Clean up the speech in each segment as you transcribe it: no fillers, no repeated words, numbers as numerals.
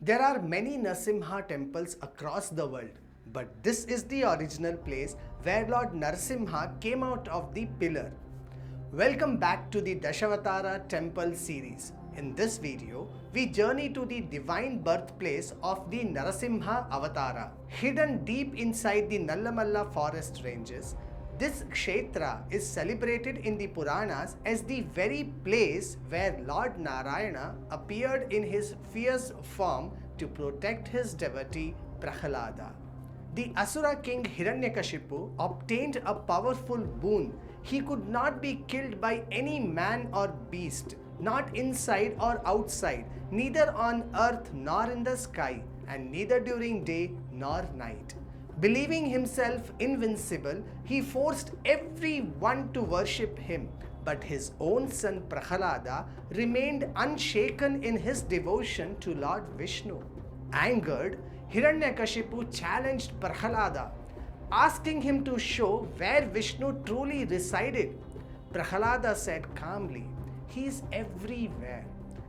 There are many Narasimha temples across the world, but this is the original place where Lord Narasimha came out of the pillar. Welcome back to the Dashavatara Temple Series. In this video, we journey to the divine birthplace of the Narasimha Avatara. Hidden deep inside the Nallamalla forest ranges, this Kshetra is celebrated in the Puranas as the very place where Lord Narayana appeared in his fierce form to protect his devotee Prahlada. The Asura king Hiranyakashipu obtained a powerful boon. He could not be killed by any man or beast, not inside or outside, neither on earth nor in the sky, and neither during day nor night. Believing himself invincible, he forced everyone to worship him, but his own son Prahlada remained unshaken in his devotion to Lord Vishnu. Angered, Hiranyakashipu challenged Prahlada, asking him to show where Vishnu truly resided. Prahlada said calmly, "He is everywhere."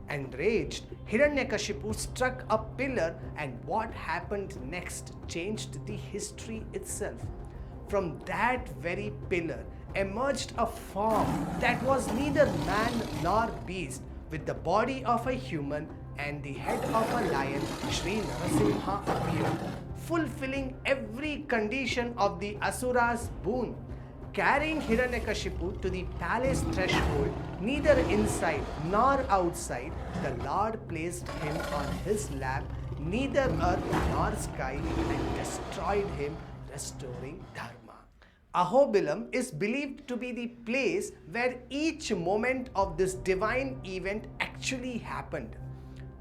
Enraged, Hiranyakashipu struck a pillar, and what happened next changed the history itself. From that very pillar emerged a form that was neither man nor beast, with the body of a human and the head of a lion. Sri Narasimha appeared, fulfilling every condition of the Asura's boon. Carrying Hiranyakashipu to the palace threshold, neither inside nor outside, the Lord placed him on his lap, neither earth nor sky, and destroyed him, restoring Dharma. Ahobilam is believed to be the place where each moment of this divine event actually happened.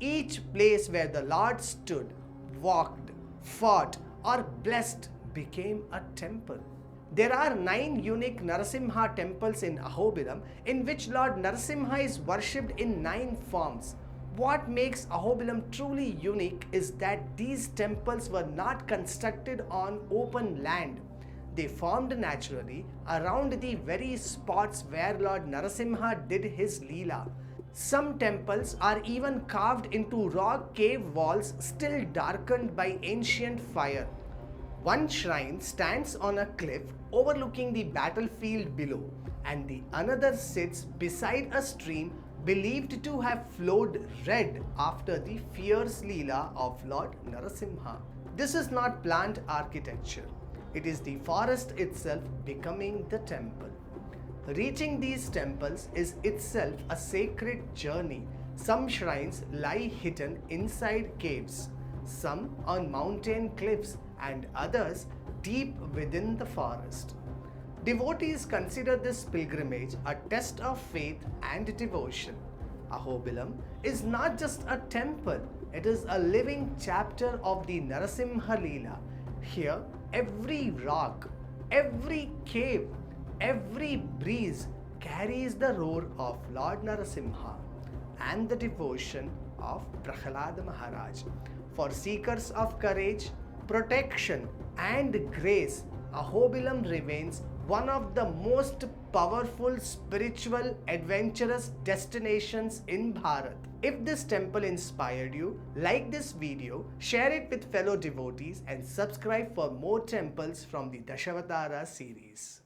Each place where the Lord stood, walked, fought, or blessed became a temple. There are 9 unique Narasimha temples in Ahobilam, in which Lord Narasimha is worshipped in 9 forms. What makes Ahobilam truly unique is that these temples were not constructed on open land. They formed naturally around the very spots where Lord Narasimha did his Leela. Some temples are even carved into rock cave walls still darkened by ancient fire. One shrine stands on a cliff overlooking the battlefield below, and the another sits beside a stream believed to have flowed red after the fierce Leela of Lord Narasimha. This is not plant architecture. It is the forest itself becoming the temple. Reaching these temples is itself a sacred journey. Some shrines lie hidden inside caves, some on mountain cliffs, and others deep within the forest. Devotees consider this pilgrimage a test of faith and devotion. Ahobilam is not just a temple, it is a living chapter of the Narasimha Leela. Here, every rock, every cave, every breeze carries the roar of Lord Narasimha and the devotion of Prahlada Maharaj. For seekers of courage, protection, and grace, Ahobilam remains one of the most powerful spiritual adventurous destinations in Bharat. If this temple inspired you, like this video, share it with fellow devotees, and subscribe for more temples from the Dashavatara series.